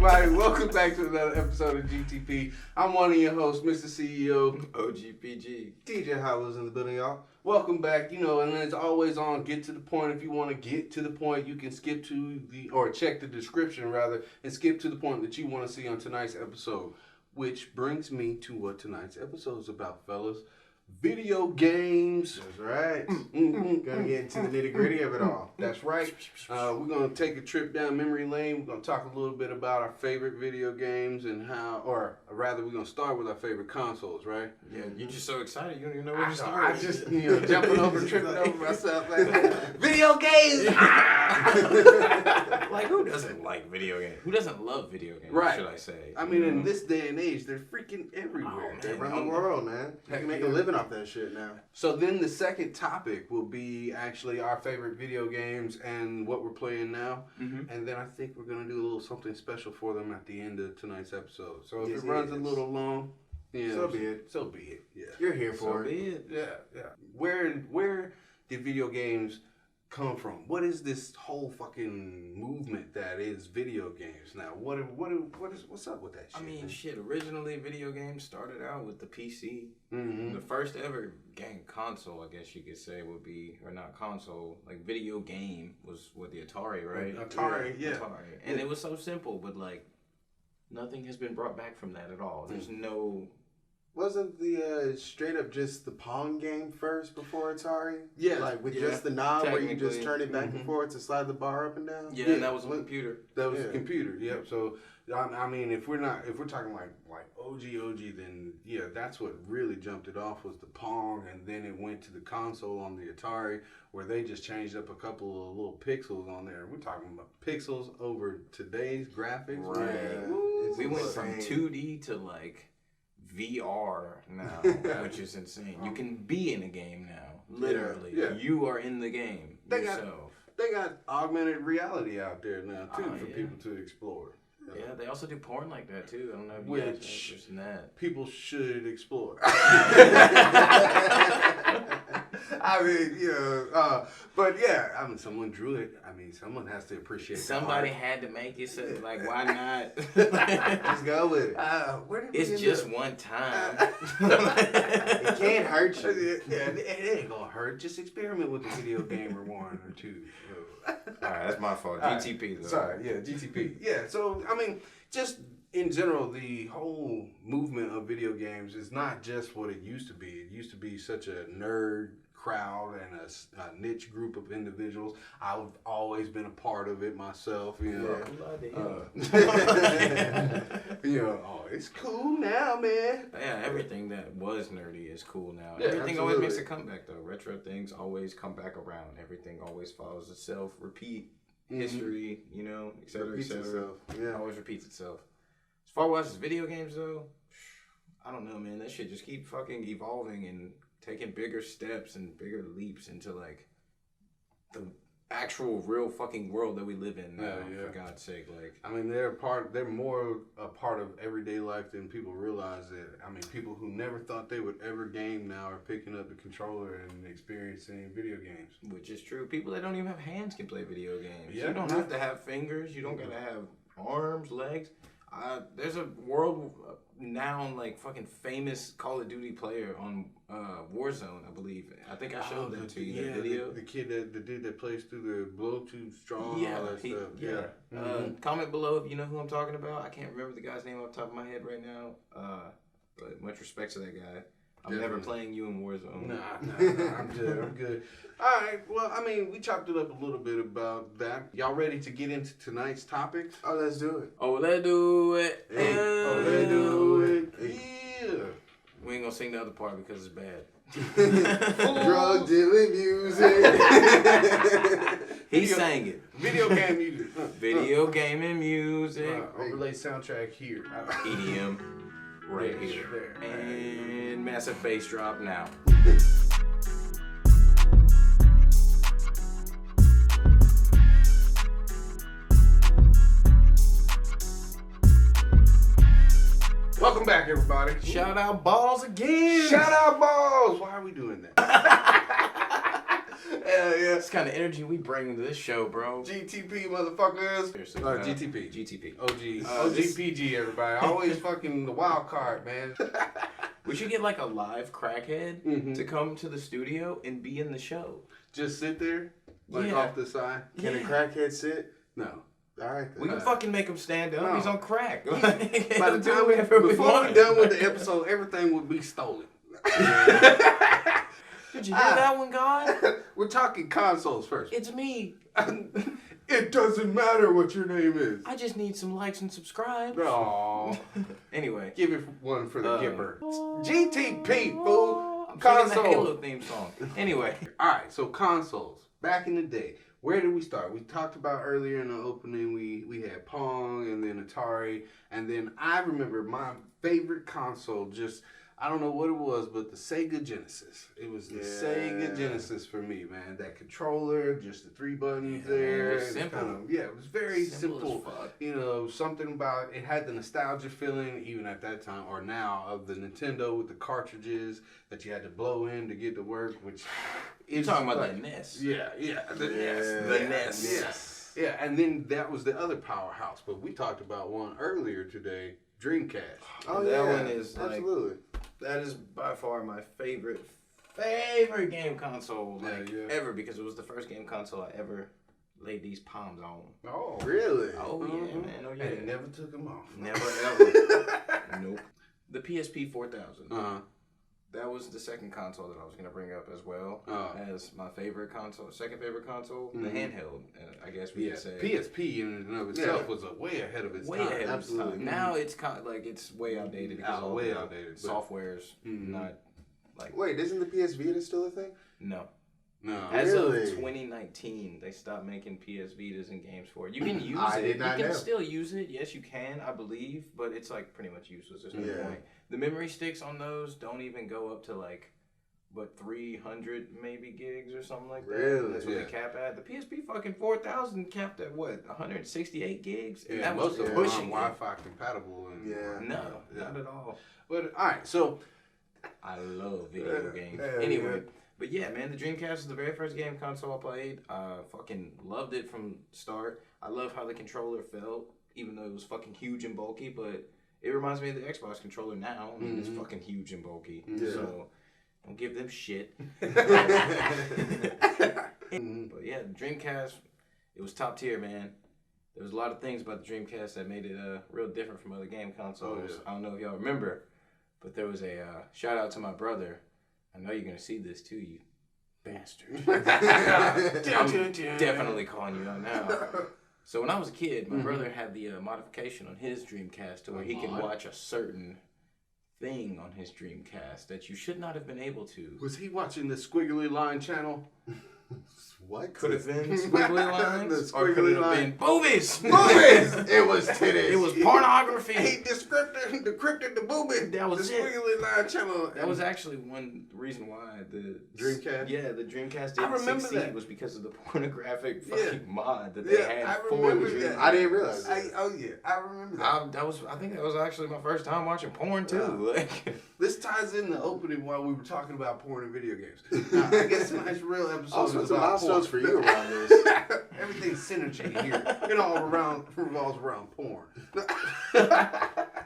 everybody. Welcome back to another episode of GTP. I'm one of your hosts, Mr. CEO. OGPG. DJ Howell's in the building, y'all. Welcome back. And it's always on Get to the Point. If you want to get to the point, you can skip to or check the description rather, and skip to the point that you want to see on tonight's episode. Which brings me to what tonight's episode is about, fellas. Video games. That's right. Gonna get into the nitty gritty of it all. That's right. We're going to take a trip down memory lane. We're going to talk a little bit about our favorite video games and how, or rather, we're going to start with our favorite consoles, right? Yeah, you're just so excited. You don't even know where to start. I just, jumping over, tripping over myself. Like, video games! Like, who doesn't like video games? Who doesn't love video games, Right. should I say? I mean, in this day and age, they're freaking everywhere. Oh, They run the world, man. You can make a living off that shit now. So then the second topic will be actually our favorite video games and what we're playing now. Mm-hmm. And then I think we're going to do a little something special for them at the end of tonight's episode. So if it runs a little long, so be it. So be it. Yeah. You're here for it. Yeah. Where did video games come from? What is this whole fucking movement that is video games now? What's up with that shit? I mean, originally video games started out with the PC. Mm-hmm. The first ever game console, I guess you could say, would be, or not console, like video game was with the Atari, right? Atari. Atari. And it was so simple, but like nothing has been brought back from that at all. There's no... Wasn't the straight up just the Pong game first before Atari? Yeah. Like with just the knob where you just turn it back Mm-hmm. and forth to slide the bar up and down? Yeah, and that was a computer. That was a computer, yep. So, I mean, if we're talking like OG, then yeah, that's what really jumped it off was the Pong, and then it went to the console on the Atari, where they just changed up a couple of little pixels on there. We're talking about pixels over today's graphics. Right. We went from 2D to like VR now, which is insane. You can be in a game now, literally. Yeah. You are in the game yourself. They got augmented reality out there now too for people to explore. Yeah, they also do porn like that too. I don't know if you guys are interested in that. People should explore. I mean, but yeah, I mean, someone drew it. I mean, someone has to appreciate. Somebody had to make it, so like, why not? Just go with it. It's just one time. It can't hurt you. Yeah, it ain't gonna hurt. Just experiment with the video game or one or two. Alright, that's my fault. GTP though. Sorry, yeah, GTP. Yeah, so I mean, just in general, the whole movement of video games is not just what it used to be. It used to be such a nerd crowd and a niche group of individuals. I've always been a part of it myself, it's cool now, man. Yeah, everything that was nerdy is cool now. Yeah, everything always makes a comeback though. Retro things always come back around. Everything always follows itself, repeat history, et cetera, et cetera. Yeah. Always repeats itself. As far as video games though, I don't know, man. That shit just keep fucking evolving and taking bigger steps and bigger leaps into like the actual real fucking world that we live in now, for God's sake. Like, I mean, they're more a part of everyday life than people realize. That I mean, people who never thought they would ever game now are picking up the controller and experiencing video games. Which is true. People that don't even have hands can play video games. Yeah. You don't have to have fingers. You don't gotta have arms, legs. There's a world now, like fucking famous Call of Duty player on Warzone, I believe. I think I showed that to you. Yeah, the video. The dude that plays through the Bluetooth straw, all that stuff. Yeah. Mm-hmm. Comment below if you know who I'm talking about. I can't remember the guy's name off the top of my head right now. But much respect to that guy. I'm never playing you in Warzone. Nah, I'm good. All right, well, I mean, we chopped it up a little bit about that. Y'all ready to get into tonight's topics? Oh, let's do it. Oh, let's do it. Hey. Oh, let's do it. Yeah. We ain't gonna sing the other part because it's bad. Drug dealing music. He sang it. Video game music. Video gaming music. Overlay soundtrack here. EDM right here. There. And massive bass drop now. Welcome back, everybody. Shout out Balls again. Shout out Balls. Why are we doing that? Hell yeah. That's the kind of energy we bring to this show, bro. GTP, motherfuckers. Seriously, GTP. GTP. OGPG, everybody. Always fucking the wild card, man. We should get like a live crackhead to come to the studio and be in the show. Just sit there, like off the side. Can a crackhead sit? No. All right. Then. We can fucking make him stand up. No. He's on crack. By the time before we're done with the episode, everything would be stolen. Did you hear that one, God? We're talking consoles first. It's me. It doesn't matter what your name is. I just need some likes and subscribe. Aww. Anyway. Give it one for the Gipper. GTP, fool. I'm Console. singing the Halo theme song. Anyway. Alright, so consoles. Back in the day. Where did we start? We talked about earlier in the opening, we had Pong and then Atari. And then I remember my favorite console, just, I don't know what it was, but the Sega Genesis. It was the Sega Genesis for me, man. That controller, just the 3 buttons there. It was simple. It was very simple. As fuck. You know, something about it had the nostalgia feeling, even at that time or now, of the Nintendo with the cartridges that you had to blow in to get to work, which You're talking about the NES. Yeah, the NES. The NES. Yes. Yeah, and then that was the other powerhouse. But we talked about one earlier today, Dreamcast. Oh, that yeah. one is absolutely. That is by far my favorite game console ever, because it was the first game console I ever laid these palms on. Oh, really? Oh yeah, man. Oh yeah. And it never took them off. Never ever. Nope. The PSP 4000. That was the second console that I was gonna bring up as well as my favorite console, second favorite console, the handheld. I guess we could say PSP in and of itself was way ahead of its time. Way ahead of its time. Now it's kind of like it's way outdated because all way the outdated. software's not like. Wait, isn't the PS Vita still a thing? No. No. As of Really? 2019, they stopped making PS Vitas and games for it. You can use I it. did not You can know. still use it. Yes, you can, I believe, but it's like pretty much useless. There's no point. The memory sticks on those don't even go up to like, 300 maybe gigs or something like that. Really? That's what they cap at. The PSP fucking 4000 capped at what, 168 gigs? And Yeah, that most was of them pushing aren't Wi-Fi compatible. And, No, not at all. But all right, so I love video games. Anyway, but yeah, man, the Dreamcast was the very first game console I played. Fucking loved it from start. I love how the controller felt, even though it was fucking huge and bulky, but it reminds me of the Xbox controller now. I mean, it's fucking huge and bulky. Yeah. So don't give them shit. But yeah, the Dreamcast, it was top tier, man. There was a lot of things about the Dreamcast that made it real different from other game consoles. I don't know if y'all remember, but there was a shout out to my brother. I know you're going to see this too, you bastard. I'm definitely calling you out now. So when I was a kid, my brother had the modification on his Dreamcast to where he could watch a certain thing on his Dreamcast that you should not have been able to. was he watching the Squiggly Line channel? What? Could have been squiggly lines, The or could squiggly have line. been boobies. Boobies! It was titties. It was pornography. He decrypted the booby. That was the it. Squiggly Line channel. That was actually one reason why the Dreamcast? Yeah, the Dreamcast I didn't remember succeed that. was because of the pornographic Yeah. fucking mod that they Yeah, I had for the remember Dreamcast. that. I didn't realize that. I remember that. I think that was actually my first time watching porn too. Like, This ties in the opening while we were talking about porn and video games. Now, I guess tonight's real episode Also, is some about porn. milestones for you around this. Everything's synergy here. It all revolves around porn.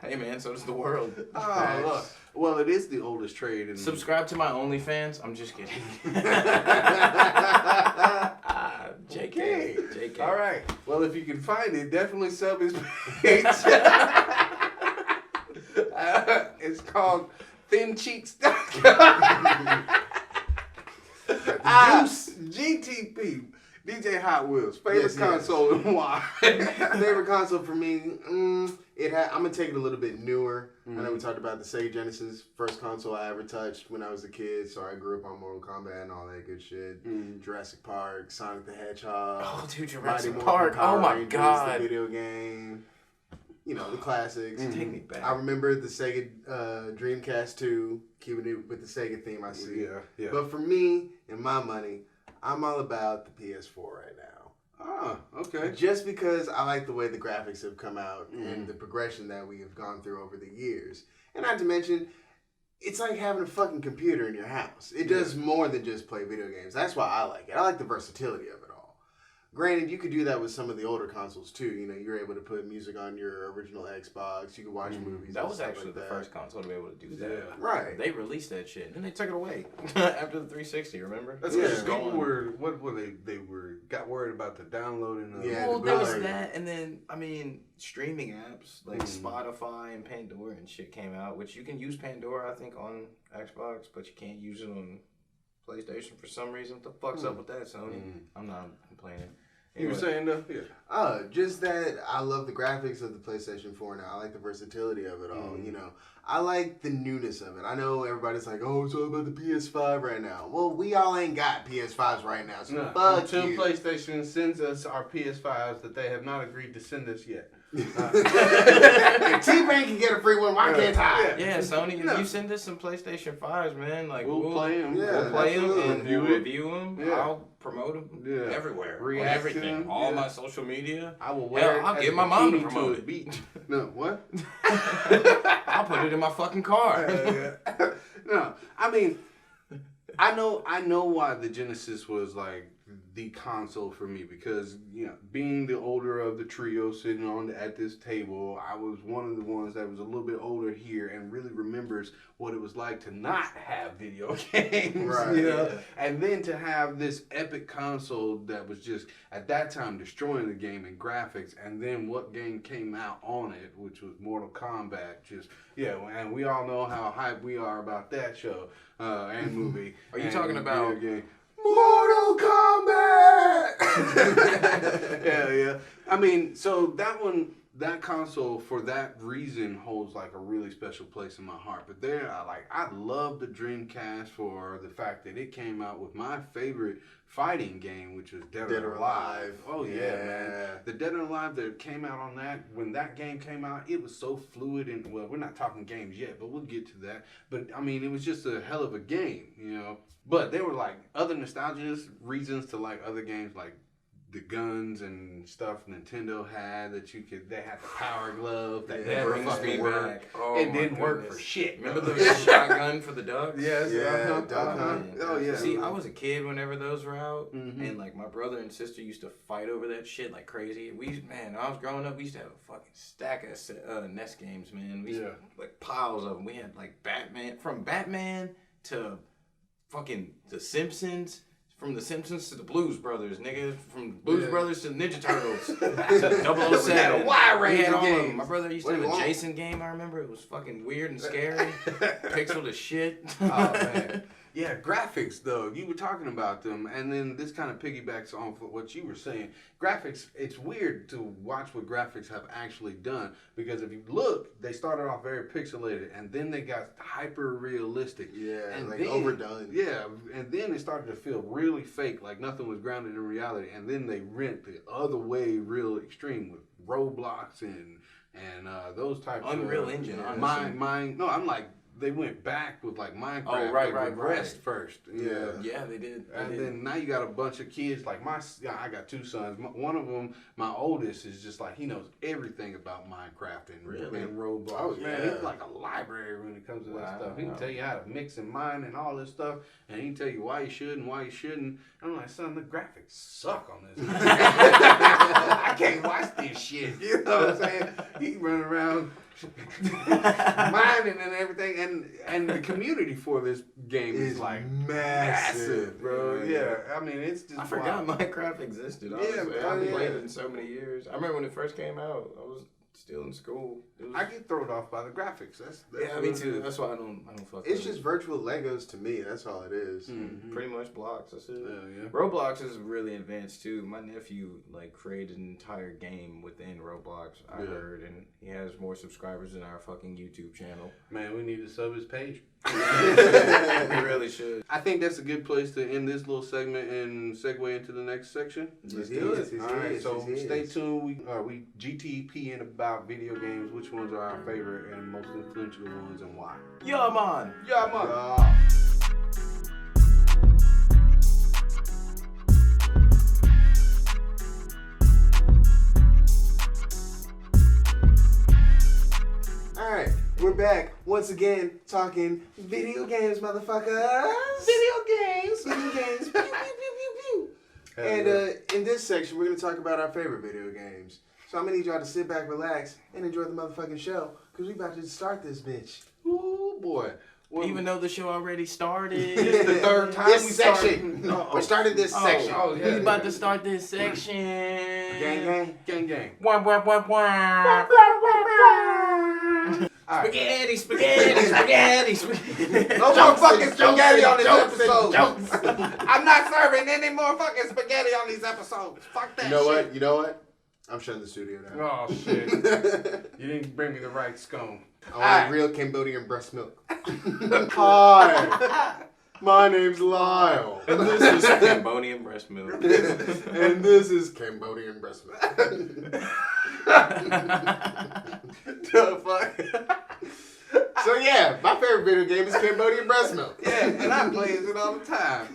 hey man, so does the world. Oh, look. Well, it is the oldest trade. In Subscribe to my OnlyFans. I'm just kidding. JK. All right. Well, if you can find it, definitely sub his page. It's called thincheeks.com. Juice GTP. DJ Hot Wheels. Favorite console and why? Favorite console for me, I'm gonna take it a little bit newer. I know we talked about the Sega Genesis, first console I ever touched when I was a kid. So I grew up on Mortal Kombat and all that good shit. Jurassic Park, Sonic the Hedgehog. Oh, dude, Mighty Jurassic Morphin Park. Power Oh my Rangers, god. The video game. You know, the classics. Take me back. I remember the Sega Dreamcast 2, keeping it with the Sega theme I see. Yeah. But for me and my money, I'm all about the PS4 right now. Ah, okay. Just because I like the way the graphics have come out and the progression that we have gone through over the years. And not to mention, it's like having a fucking computer in your house. It does more than just play video games. That's why I like it. I like the versatility of it all. Granted, you could do that with some of the older consoles too. You know, you're able to put music on your original Xbox. You can watch movies. That was actually the first console to be able to do that. Yeah. Right. They released that shit, and then they took it away after the 360. Remember? That's because people were got worried about the downloading. Well, there was that, and then I mean, streaming apps like Spotify and Pandora and shit came out, which you can use Pandora, I think, on Xbox, but you can't use it on PlayStation for some reason. What the fuck's up with that, Sony? I'm not complaining. You were saying though? Yeah. Just that I love the graphics of the PlayStation 4 now. I like the versatility of it all. You know, I like the newness of it. I know everybody's like, oh, it's all about the PS5 right now. Well, we all ain't got PS5s right now, so fuck until you. PlayStation sends us our PS5s that they have not agreed to send us yet. If T-Pain can get a free one, why can't I? Yeah, Sony, if you send us some PlayStation 5s, man, like we'll play them. Yeah, we'll play them and review we'll review them. Yeah. I'll promote them everywhere. React everything. them. All my social media. I will wear I'll get my mom to promote it. Beach. No, what? I'll put it in my fucking car. No, I mean, I know why the Genesis was like the console for me, because you know, being the older of the trio sitting at this table, I was one of the ones that was a little bit older here and really remembers what it was like to not have video games, right? You know, and then to have this epic console that was just at that time destroying the game in graphics, and then what game came out on it, which was Mortal Kombat, and we all know how hyped we are about that show and movie. Are you talking about Mortal Kombat? Yeah. I mean, so that console for that reason holds like a really special place in my heart. But I love the Dreamcast for the fact that it came out with my favorite fighting game, which was Dead or Alive. Oh yeah, man. The Dead or Alive that came out on that, when that game came out, it was so fluid, and well, we're not talking games yet, but we'll get to that. But I mean, it was just a hell of a game, you know. But there were like other nostalgia reasons to like other games, like the guns and stuff Nintendo had that they had the power glove that never fucking worked. Oh, it didn't work for shit. Remember the shotgun for the ducks? Yes. Yeah, Duck Hunt. Oh yeah. See, I was a kid whenever those were out, and like my brother and sister used to fight over that shit like crazy. When I was growing up, we used to have a fucking stack of NES games, man. We used to, like piles of them. We had like Batman to fucking The Simpsons. From The Simpsons to the Blues Brothers, nigga. From Blues Brothers to Ninja Turtles to 007. We had a wide range of all of them. games. My brother used to have a Jason game, I remember. It was fucking weird and scary. Pixel to shit. Oh, man. Yeah, graphics, though. You were talking about them, and then this kind of piggybacks on what you were saying. Graphics, it's weird to watch what graphics have actually done, because if you look, they started off very pixelated, and then they got hyper-realistic. Yeah, and like then, overdone. Yeah, and then it started to feel really fake, like nothing was grounded in reality, and then they went the other way real extreme with Roblox and those types Unreal of... Engine, honestly. I'm like... They went back with like Minecraft. Oh, right. Regressed first. Yeah, they did. Then now you got a bunch of kids. Like I got two sons. One of them, my oldest, is just like he knows everything about Minecraft and Roblox. Oh, man, yeah. he's like a library when it comes to that stuff. He can tell you how to mix and mine and all this stuff, and he can tell you why you should and why you shouldn't. I'm like, son, the graphics suck on this. I can't watch this shit. You know what I'm saying? He running around. Mining and everything, and the community for this game is like massive, bro. Yeah, I mean it's just. I forgot Minecraft existed. Honestly. I've played it in so many years. I remember when it first came out. I was still in school. I get thrown off by the graphics. That's me too. That's why I don't fuck. It's just virtual Legos to me. That's all it is. Pretty much blocks. That's it. Yeah. Roblox is really advanced too. My nephew like created an entire game within Roblox. I heard, and he has more subscribers than our fucking YouTube channel. Man, we need to sub his page. We really should. I think that's a good place to end this little segment and segue into the next section. Let's do it. All right, so stay tuned. We GTP in about video games. Which ones are our favorite and most influential ones, and why? Yeah, man. Alright, We're back once again talking video games, motherfuckers. Video games. Video games. Pew, pew, pew, pew, pew. And in this section, we're going to talk about our favorite video games. So I'm going to need y'all to sit back, relax, and enjoy the motherfucking show, because we about to start this bitch. Ooh, boy. Well, Even though the show already started. It's the third time This we section. started. We started this section. Oh, yeah. We about to start this section. Gang, gang. Gang, gang. Wah, wah, wah, wah. All right. Spaghetti, spaghetti, spaghetti, spaghetti. No more fucking spaghetti on this jokes and episode. jokes. I'm not serving any more fucking spaghetti on these episodes. Fuck that You know shit. what? You know what? I'm shutting the studio down. Oh, shit. You didn't bring me the right scone. I want real Cambodian breast milk. Hi, my name's Lyle. And this is Cambodian breast milk. And this is Cambodian breast milk. The fuck? So yeah, my favorite video game is Cambodian breast milk. Yeah, and I play it all the time.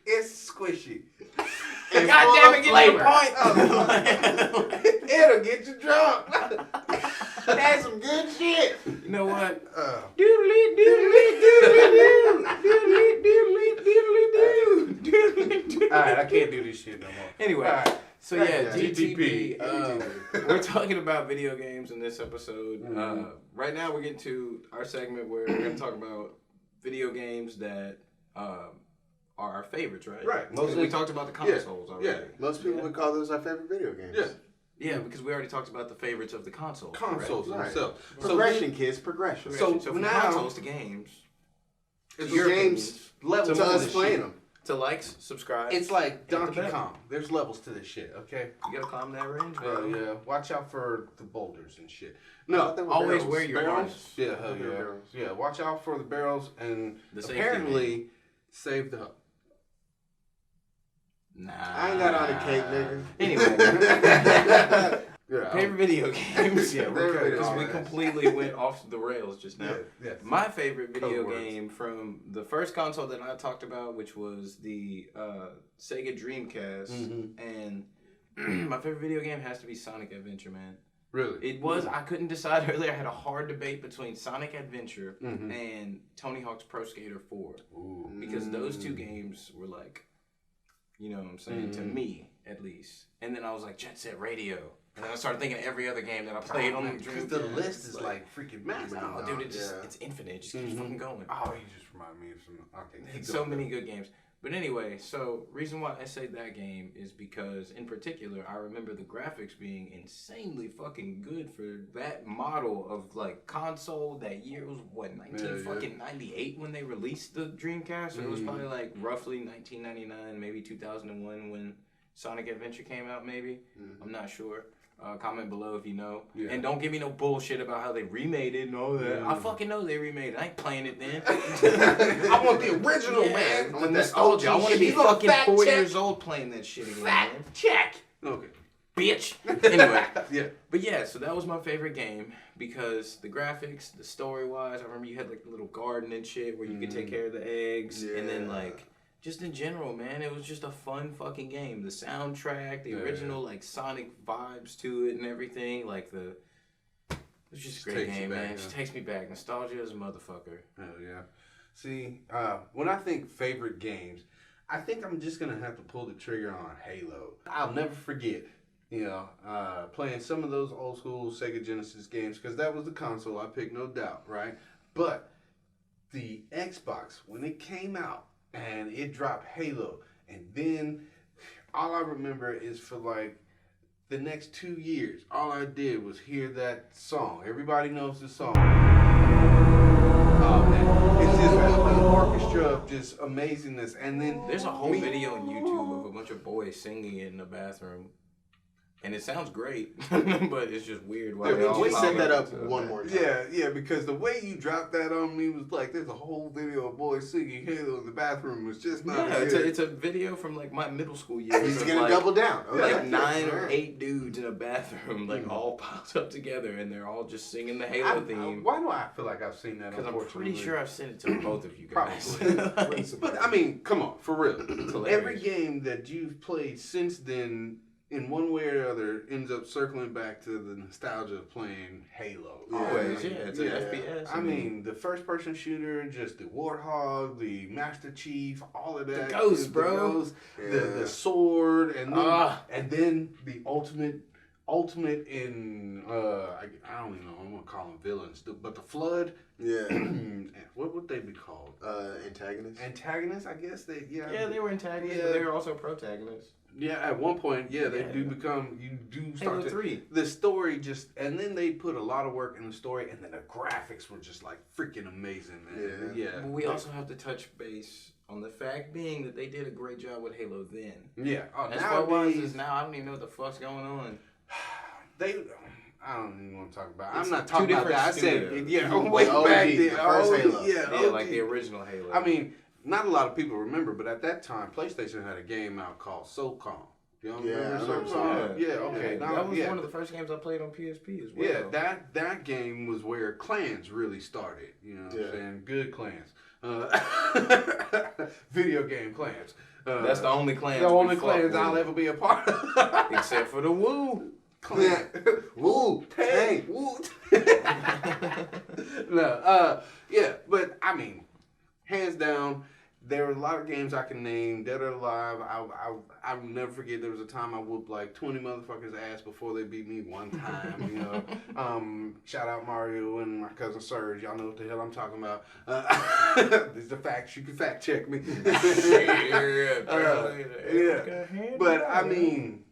It's squishy. And God full damn of it, get flavor. to the point. It'll get you drunk. That's some good shit. You know what? Doodly, doodly, doodly, doodly, doodly, doodly, doodly. Alright, I can't do this shit no more. Anyway, Alright. so yeah, Yeah, GTP. GTP. We're talking about video games in this episode. Right now, we're getting to our segment where we're going to talk about video games that are our favorites, right? Right. Mostly we talked about the consoles already. Yeah. Most people would call those our favorite video games. Yeah. Yeah, because we already talked about the favorites of the consoles. Consoles Right. themselves. Progression, kids, progression. So So from now- consoles to games, It's your games opinions, levels to to us this playing shit. them. to likes, subscribe. It's like the Donkey bell. Kong. There's levels to this shit, okay? You gotta climb that range, bro. Yeah. Watch out for the boulders and shit. I thought No, they were Always barrels. wear your barrels. harness. Yeah, hell Okay, yeah. barrels. Yeah, watch out for the barrels and The safety apparently save the hub. Nah. I ain't got on a cake, nigga. Anyway, Yeah, favorite video games. Yeah, Favorite video because we games. completely went off the rails just now. yeah. My favorite video Code words. game from the first console that I talked about, which was the Sega Dreamcast, and my favorite video game has to be Sonic Adventure, man. Really? It was, I couldn't decide earlier. I had a hard debate between Sonic Adventure and Tony Hawk's Pro Skater 4. Ooh. Because those two games were like, you know what I'm saying, to me at least. And then I was like, Jet Set Radio. And then I started thinking of every other game that I played on the Because Dreamcast. the list is like freaking massive. Oh, dude, it's just, Yeah. it's infinite. It just keeps fucking going. Oh, you just remind me of some. Okay, keep So going. many good games. But anyway, so reason why I say that game is because in particular I remember the graphics being insanely fucking good for that model of like console. That year was what 98 when they released the Dreamcast. So it was probably like roughly 1999, maybe 2001 when Sonic Adventure came out. Maybe I'm not sure. Comment below if you know. Yeah. And don't give me no bullshit about how they remade it and all that. I fucking know they remade it. I ain't playing it then. I want the original, Yeah, man. the I want that nostalgia. I OG want to be shit. You gonna fucking fact 4 check? years old playing that shit again, Fact man. check. Okay. Bitch. Anyway. Yeah. But yeah, so that was my favorite game because the graphics, the story-wise, I remember you had like a little garden and shit where you could take care of the eggs. And then like, just in general, man, it was just a fun fucking game. The soundtrack, the original like Sonic vibes to it and everything. Like it was just a great takes you game, back, man. huh? It just takes me back. Nostalgia is a motherfucker. Hell yeah. See, when I think favorite games, I think I'm just gonna have to pull the trigger on Halo. I'll never forget, playing some of those old school Sega Genesis games because that was the console I picked, no doubt, right? But the Xbox, when it came out and it dropped Halo, and then all I remember is for like the next 2 years, all I did was hear that song. Everybody knows the song. Oh man, it's just an orchestra of just amazingness, and then There's a whole video on YouTube of a bunch of boys singing it in the bathroom. And it sounds great, but it's just weird. Why they all We pop set that up into it. one more time. Yeah, because the way you dropped that on me was like, there's a whole video of boys singing Halo in the bathroom. It's just not Yeah, good. it's a video from like my middle school years. He's of, gonna like, double down. Okay. Like 9 or Alright. 8 dudes in a bathroom, like all piled up together, and they're all just singing the Halo theme. Why do I feel like I've seen that? Because I'm pretty unfortunately? sure I've sent it to both of you guys. Probably. But I mean, come on, for real. hilarious. Every game that you've played since then in one way or other, ends up circling back to the nostalgia of playing Halo. Always, It's an FPS. I mean, the first-person shooter, just the Warthog, the Master Chief, all of that. The Ghost, bro. Ghost, the sword, and then the ultimate in I don't even know. I'm gonna call them villains, but the Flood. Yeah. What would they be called? Antagonists. Antagonists, I guess they. Yeah, they were antagonists, but they were also protagonists. Yeah, at one point, they do become. You do start Halo 3. The story just, and then they put a lot of work in the story, and then the graphics were just like freaking amazing, man. Yeah. But we also have to touch base on the fact being that they did a great job with Halo then. Yeah. As far as now, I don't even know what the fuck's going on. I don't even want to talk about it. I'm not talking about that. I said, way way OG, back the then. first Halo. Yeah, like the original Halo. I mean, not a lot of people remember, but at that time, PlayStation had a game out called SOCOM. You don't remember SOCOM? Yeah, okay. That was one of the first games I played on PSP as well. Yeah, that game was where clans really started. You know what I'm saying? Good clans. Video game clans. That's the only clans. The only clans I'll ever be a part of. Except for the Woo. Clan. Woo. Hey. Woo. No. Yeah, but I mean, hands down, there were a lot of games I can name, Dead or Alive. I will never forget there was a time I whooped like 20 motherfuckers' ass before they beat me one time, you know. Shout out Mario and my cousin Serge. Y'all know what the hell I'm talking about. These are the facts. You can fact check me. But I mean,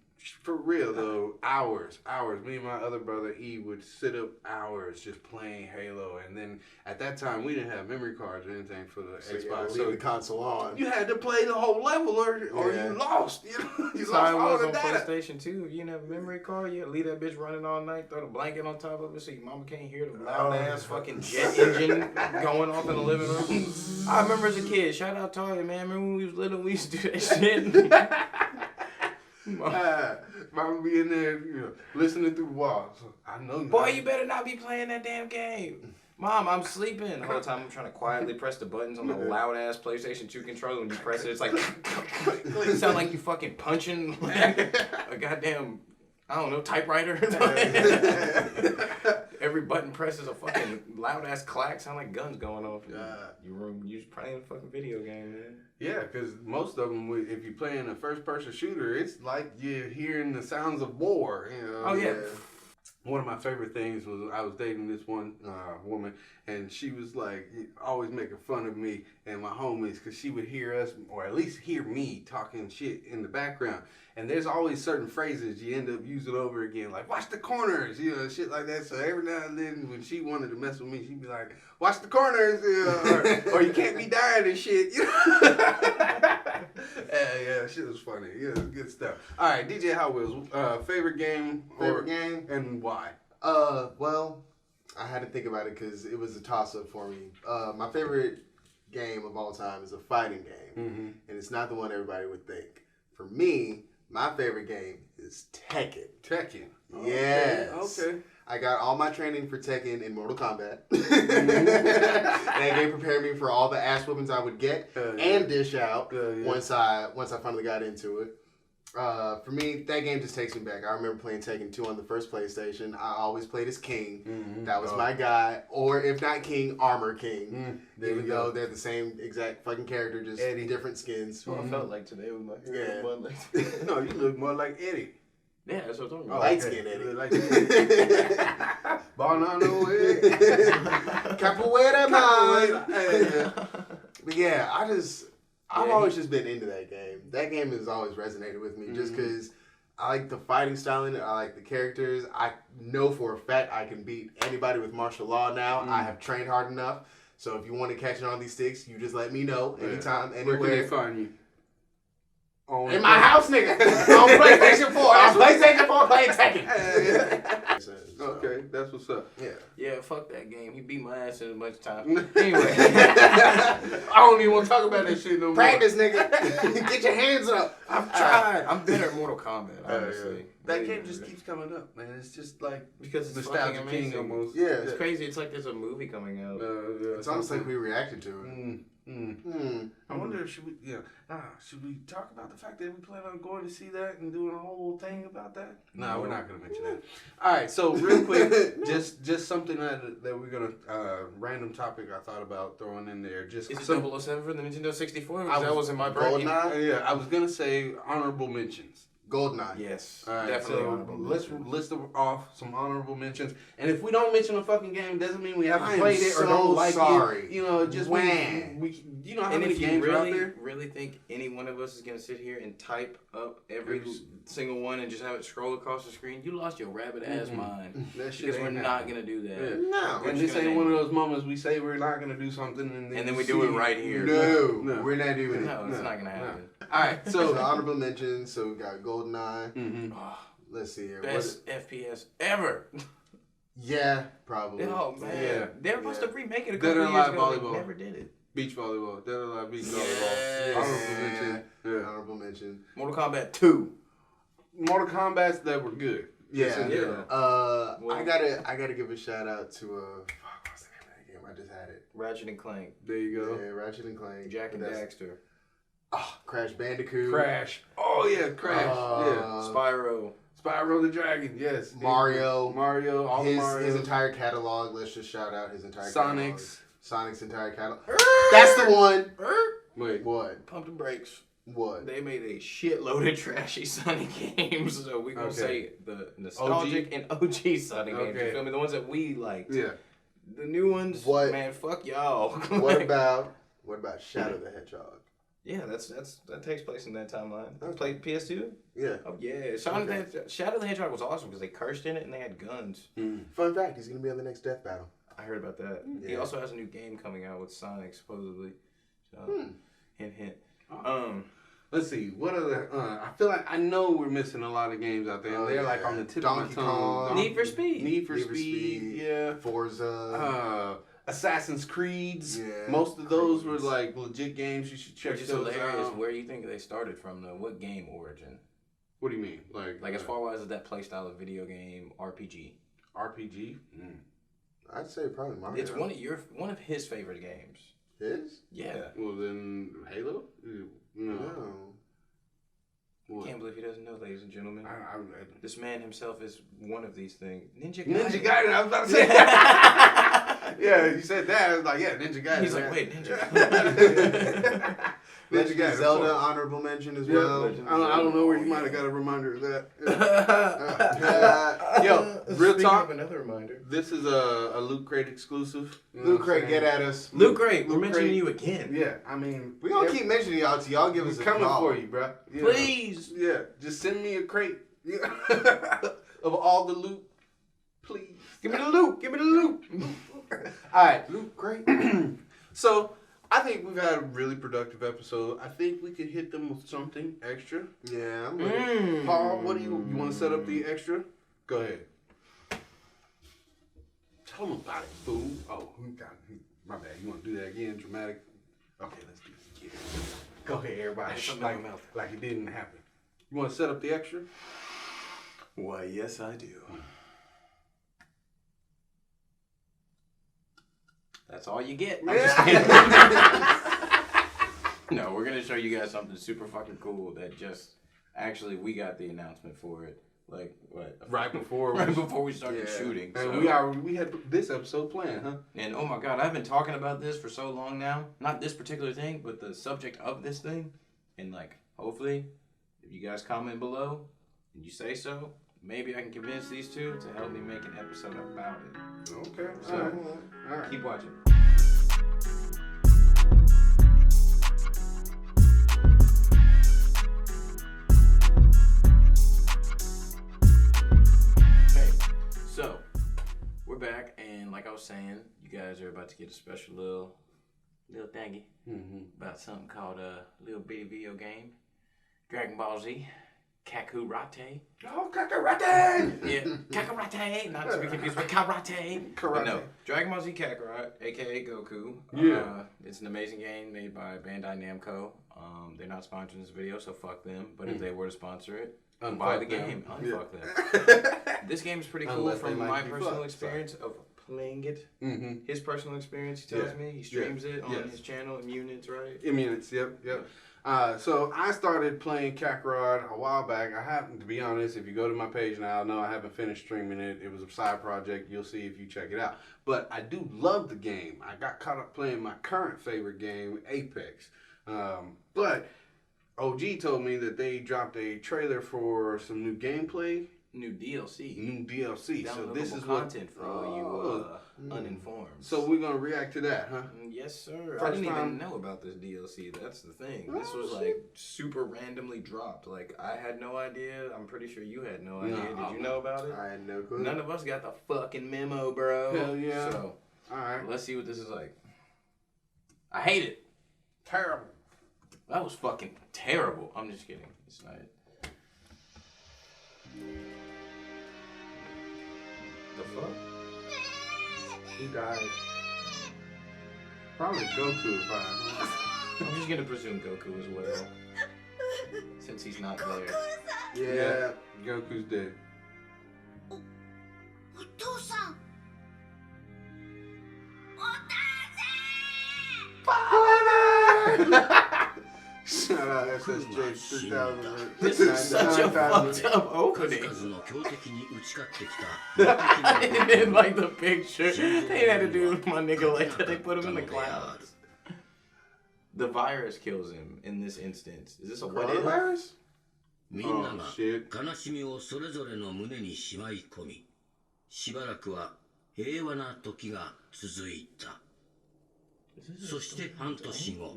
for real though, hours. Me and my other brother E would sit up hours just playing Halo, and then at that time we didn't have memory cards or anything for the Xbox. So the console on. You had to play the whole level, or you lost. You lost all the on data. PlayStation 2. If you didn't have a memory card, you had to leave that bitch running all night, throw the blanket on top of it so your mama can't hear the loud ass fucking jet engine going off in the living room. I remember as a kid. Shout out Talia, man. Remember when we was little, we used to do that shit. Mama be in there, listening through the walls. I know. Boy, you better not be playing that damn game. Mom, I'm sleeping. The whole time I'm trying to quietly press the buttons on the loud ass PlayStation 2 controller. When you press it, it's like it sound like you fucking punching a goddamn, I don't know, typewriter. Every button presses a fucking loud ass clack. Sound like guns going off. You just playing a fucking video game, man. Yeah, because most of them, if you're playing a first-person shooter, it's like you're hearing the sounds of war. You know? Oh yeah. One of my favorite things was I was dating this one woman, and she was like always making fun of me and my homies because she would hear us, or at least hear me talking shit in the background. And there's always certain phrases you end up using over again, like "watch the corners," shit like that. So every now and then, when she wanted to mess with me, she'd be like, "Watch the corners," or "you can't be dying and shit." Yeah, shit was funny. Yeah, good stuff. All right, DJ Hot Wheels, favorite game and why? Well, I had to think about it because it was a toss-up for me. My favorite game of all time is a fighting game, and it's not the one everybody would think. For me, my favorite game is Tekken. Tekken. Yes. Okay. I got all my training for Tekken in Mortal Kombat. That game prepared me for all the ass whoopings I would get and dish out once I finally got into it. For me, that game just takes me back. I remember playing Tekken 2 on the first PlayStation. I always played as King. That was my guy. Or if not King, Armor King. There we go. They're the same exact fucking character, just different skins. What I felt like today with my hair. No, you look more like Eddie. Yeah, that's what I'm talking about. Light skin Eddie. Banana way. Capoeira man. But yeah, I've always just been into that game. That game has always resonated with me just because I like the fighting style in it. I like the characters. I know for a fact I can beat anybody with martial law now. I have trained hard enough. So if you want to catch it on these sticks, you just let me know anytime, anywhere. Where can they find you? In my house, nigga. On PlayStation 4. On PlayStation 4 playing Tekken. Okay, that's what's up. Yeah, fuck that game. He beat my ass in a bunch of times. Anyway. I don't even want to talk about that shit no more. Practice, nigga. Get your hands up. I've tried. I'm better at Mortal Kombat, honestly. That game just keeps coming up, man. It's just like because it's nostalgia fucking amazing. Almost. Yeah, it's crazy. It's like there's a movie coming out. It's almost like we reacted to it. I wonder wonder if should we talk about the fact that we plan on going to see that and doing a whole thing about that? No, we're not gonna mention that. All right, so real quick, just something that we're gonna random topic I thought about throwing in there. Just is it 007 for the Nintendo 64? That was in my brain. GoldenEye? I was gonna say honorable mentions. GoldenEye. Yes, All right, definitely. so Honorable let's mention. list off some honorable mentions. And if we don't mention a fucking game, doesn't mean we haven't I am played it or so don't like sorry. it. You know, it just When? we you know how And many if you games are out there? really think any one of us is gonna sit here and type up every single one and just have it scroll across the screen, you lost your rabbit ass mind. That shit Because we're ain't not happening. gonna do that. Yeah. No. And this ain't one of those moments we say we're not gonna do something and And then you we do it see- right here. No, we're not doing it. No, it's No, not gonna happen. All right, So so honorable mentions. So we got GoldenEye. mhm. Oh, Let's see here. best FPS ever. Yeah, probably. Oh man, Yeah. they were supposed to remake it a Dead couple or of years Alive ago. They Volleyball. never did it. Beach volleyball, Dead or Alive beach Yes. volleyball. Honorable mention. Yeah. Honorable mention. Mortal Kombat 2. Mortal Kombats that were good. Just in Yeah. general. Well- I gotta give a shout out to what's the name of that game? I just had it. Ratchet and Clank. There you go. Yeah, Ratchet and Clank. Jack and That's- Daxter. Crash Bandicoot. Crash. Oh yeah, Crash. Yeah. Spyro. Spyro the Dragon. Yes. Mario. Mario. All the Mario. His entire catalog. Let's just shout out his entire Sonic's. catalog. Sonic's entire catalog. That's the one. Wait. What? Pump the brakes. What? They made a shitload of trashy Sonic games, so we gonna Okay. say the nostalgic and OG Sonic games. Okay. You feel me? The ones that we liked. Yeah. The new ones, What? man, fuck y'all. What about Shadow the Hedgehog? Yeah, that takes place in that timeline. Played PS2? Yeah. Oh yeah, Shadow the Hedgehog was awesome because they cursed in it and they had guns. Fun fact: he's gonna be on the next Death Battle. I heard about that. He Yeah. also has a new game coming out with Sonic supposedly. So, hint, hint. Let's see. What other? I feel like I know we're missing a lot of games out there. And they're like on the tip of Donkey my tongue. Kong. Need for Speed. Need for Speed. Yeah. Forza. Assassin's Creeds. Yeah, Most of those were Creeds. like legit games. You should check Which is those hilarious. out. Where do you think they started from though? What game origin? What do you mean? Like Like as far as that play style of video game RPG. RPG? I'd say probably Mario. It's one of his favorite games. His? Yeah. Well then, Halo? No. No. What? Can't believe he doesn't know, ladies and gentlemen. I This man himself is one of these things. Ninja Ninja Gaiden. Gaiden. I was about to say. Yeah, you said that. I was like, yeah, Ninja Gaiden. He's like, wait, Ninja. Ninja Gaiden. Zelda of course. honorable mention as Yeah, well. I don't know where you might have got a reminder of that. Yeah. Yo, real Speaking talk. of another reminder. This is a Loot Crate exclusive. You know Luke what I'm Craig, saying? get at us. Luke Gray, we're Luke mentioning Gray. you again. Yeah, I mean, We gonna keep mentioning y'all till y'all give us We're a coming call. for you, bro. You know. Please. Yeah, just send me a crate of all the loot, please. Give me the loot. Give me the loot. All right. Luke, great. So I think we've had a really productive episode. I think we could hit them with something extra. Yeah, I'm ready. Paul, what do you want to set up the extra? Go ahead. Tell them about it, fool. Oh, my bad. You want to do that again? Dramatic? Okay, let's do this again. Go ahead, everybody. There's something in my mouth. Like it didn't happen. You want to set up the extra? Why, yes, I do. That's all you get. I'm just kidding. No, we're going to show you guys something super fucking cool that just... Actually, we got the announcement for it. Like, what? Right before we started shooting. And So. we had this episode planned, huh? And oh my god, I've been talking about this for so long now. Not this particular thing, but the subject of this thing. And like, hopefully, if you guys comment below and you say so, maybe I can convince these two to help me make an episode about it. Okay. So, All right. keep watching. Okay, so we're back, and like I was saying, you guys are about to get a special little thingy about something called a little bitty video game, Dragon Ball Z, Kakarot. Oh, Kakarot! Yeah, Kakarot, not to be confused with Karate. But no, Dragon Ball Z Kakarot, aka Goku. Yeah. It's an amazing game made by Bandai Namco. They're not sponsoring this video, so fuck them. But if they were to sponsor it, buy the game. Unfuck them. This game is pretty cool Unless from they like my to be personal fucked, experience of playing it. Mm-hmm. His personal experience, he tells me. He streams it on his channel, Immunits, right? Immunits, yep. So I started playing Kakarot a while back. I happen to be honest, if you go to my page now, no, I haven't finished streaming it. It was a side project. You'll see if you check it out. But I do love the game. I got caught up playing my current favorite game, Apex. But OG told me that they dropped a trailer for some new gameplay. New DLC. So this is content for all you uninformed. So we're gonna react to that, huh? Yes, sir. I didn't even know about this DLC. That's the thing. This was like super randomly dropped. Like I had no idea. I'm pretty sure you had no idea. Did you know about it? I had no clue. None of us got the fucking memo, bro. Hell yeah. So, all right. Let's see what this is like. I hate it. Terrible. That was fucking terrible. I'm just kidding. It's not it. The fuck? He died. Probably Goku if I'm just gonna presume Goku as well. Since he's not there. Yeah, Goku's dead. Shout out SSJ 3000. This is such a fucked up opening. And then like the picture, they had to do with my nigga like that. They put him in the clouds. The virus kills him in this instance. Is this a what if? Virus? みんなが悲しみをそれぞれの胸にしまい込み、しばらくは平和な時が続いた。そして半年後、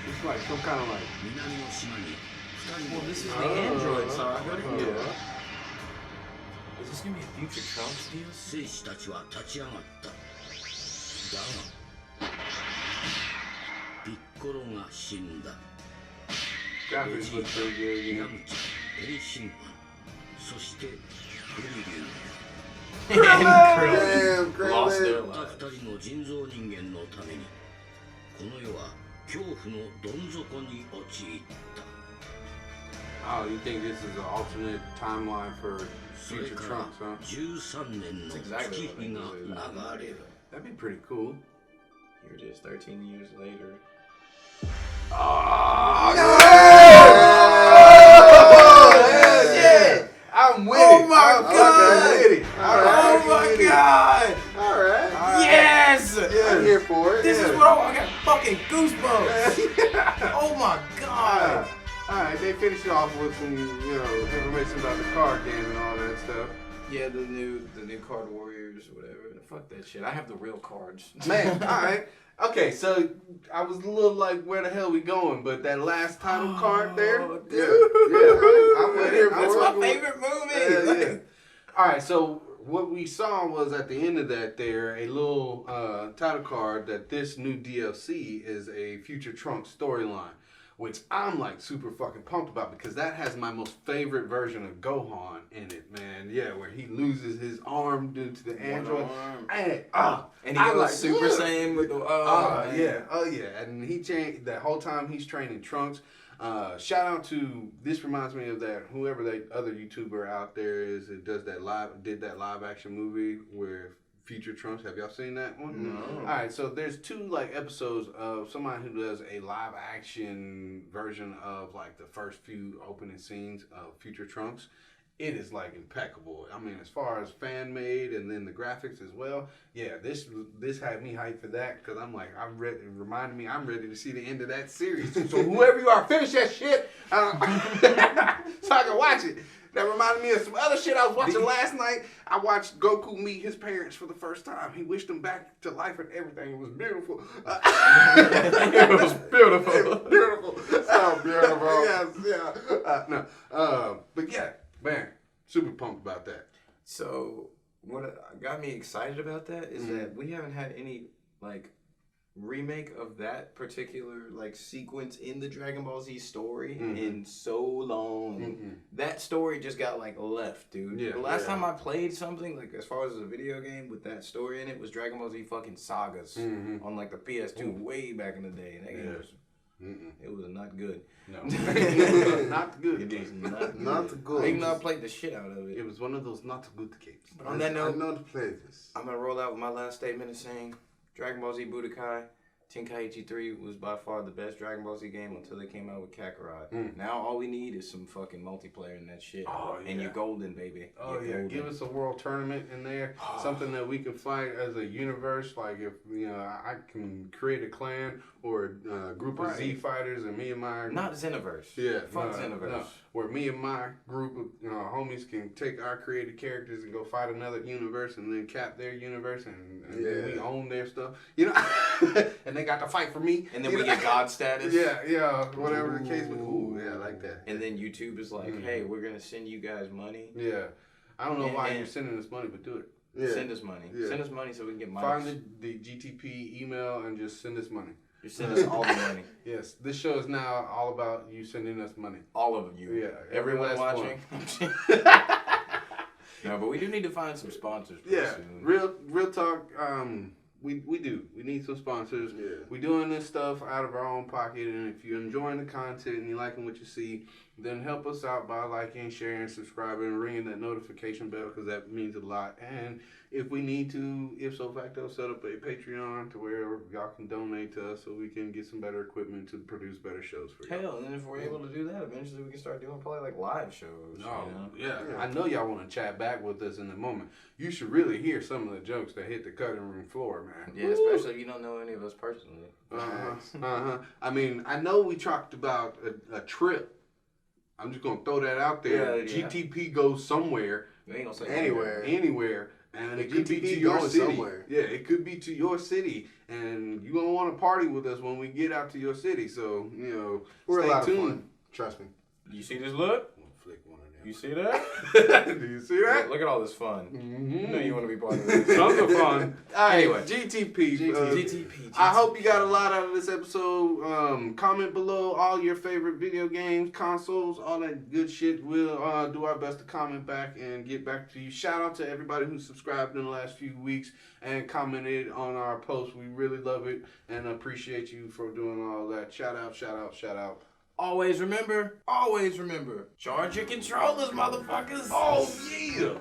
It's like some kind of like. 南の島に2人 Well, の this is the android saga. Yeah. Is this gonna be a future Trunks deal? 戦士たちは立ち上がった。だが、ピッコロが死んだ。 Graphics look pretty good, yeah. 矢口、天津飯、そしてフリリュウ。 And Krillin lost their た lives. 2人の人造人間のために、この世は恐怖のどん底に陥った。 Oh, you think this is an alternate timeline for それ future から Trunks, huh? 13年の That's exactly 月 what 日 it が is. 流れる。 That'd be pretty cool. Here it is, 13 years later. Oh, yeah. I'm with Oh it. my I'm God. fucking with it. All right. Oh my god! Alright. Yes! I'm here for it. This is what I got fucking goosebumps! Oh my god! Alright, they finished it off with some, information about the card game and all that stuff. Yeah, the new Card Warriors or whatever. Fuck that shit. I have the real cards. Man, alright. Okay, so I was a little like, where the hell we going? But that last title card there, dude. yeah, I'm with it. That's my favorite movie. Yeah. All right, so what we saw was at the end of that there, a little title card that this new DLC is a future Trunks storyline, which I'm like super fucking pumped about because that has my most favorite version of Gohan in it, man. Yeah, where he loses his arm due to the android. And he goes like, Super Saiyan with the yeah, and he changed that whole time he's training Trunks. Shout out to, this reminds me of that whoever that other YouTuber out there is that did that live action movie where Future Trunks. Have y'all seen that one? No. All right, so there's 2 like episodes of somebody who does a live action version of like the first few opening scenes of Future Trunks. It is like impeccable. I mean, as far as fan made and then the graphics as well. Yeah, this had me hyped for that because I'm like, it reminded me I'm ready to see the end of that series. So whoever you are, finish that shit so I can watch it. That reminded me of some other shit I was watching last night. I watched Goku meet his parents for the first time. He wished them back to life and everything. It was beautiful. It was beautiful. It was beautiful. So beautiful. Yes, yeah. But yeah, man, super pumped about that. So what got me excited about that is that we haven't had any like remake of that particular like sequence in the Dragon Ball Z story in so long. That story just got like left, dude. Yeah, the last time I played something like as far as a video game with that story in it was Dragon Ball Z fucking Sagas on like the PS2 way back in the day. And that game was It was not good. No. Not good. It was not Not good. Even though I played the shit out of it. It was one of those not good games. But on that note, I know to play this. I'm going to roll out with my last statement and saying Dragon Ball Z Budokai Tenkaichi 3 was by far the best Dragon Ball Z game until they came out with Kakarot. Now all we need is some fucking multiplayer in that shit. Oh, yeah. And you're golden, baby. Oh, you're yeah. golden. Give us a world tournament in there. Something that we can fight as a universe. Like, if, you know, I can create a clan or a group of Z fighters and me and my... Not Xenoverse. Yeah. Fuck Xenoverse. No. Where me and my group of homies can take our created characters and go fight another universe and then cap their universe and then we own their stuff. You know? And they got to fight for me. And then we get God status. Yeah, whatever the case. Ooh, yeah, I like that. And then YouTube is like, hey, we're going to send you guys money. Yeah. I don't know why you're sending us money, but do it. Yeah. Send us money. Yeah. Send us money so we can get money. Find the GTP email and just send us money. Just send us all the money. Yes, this show is now all about you sending us money. All of you. Yeah. Everyone watching. No, but we do need to find some sponsors. Soon. Real talk. We do. We need some sponsors. Yeah. We're doing this stuff out of our own pocket, and if you're enjoying the content and you're liking what you see, then help us out by liking, sharing, subscribing, and ringing that notification bell because that means a lot. And if we need to, ipso facto, set up a Patreon to where y'all can donate to us so we can get some better equipment to produce better shows for you. Hell, and then if we're able to do that, eventually we can start doing probably like live shows. No, you know? yeah. I know y'all want to chat back with us in a moment. You should really hear some of the jokes that hit the cutting room floor, man. Yeah, especially if you don't know any of us personally. I mean, I know we talked about a trip. I'm just gonna throw that out there. Yeah. GTP goes somewhere. We ain't gonna say Anywhere. And It it could be to your going city. somewhere. Yeah, it could be to your city. And you're gonna want to party with us when we get out to your city. So, We're a stay lot tuned. of fun. Trust me. You see this look? I'm gonna flick one of them. You see that? Do you see that? Look at all this fun. Mm-hmm. You know you want to be part of this. Tons of fun. Anyway. GTP. GTP. I hope you got a lot out of this episode. Comment below all your favorite video games, consoles, all that good shit. We'll do our best to comment back and get back to you. Shout out to everybody who subscribed in the last few weeks and commented on our posts. We really love it and appreciate you for doing all that. Shout out. Always remember, charge your controllers, motherfuckers. Oh, yeah.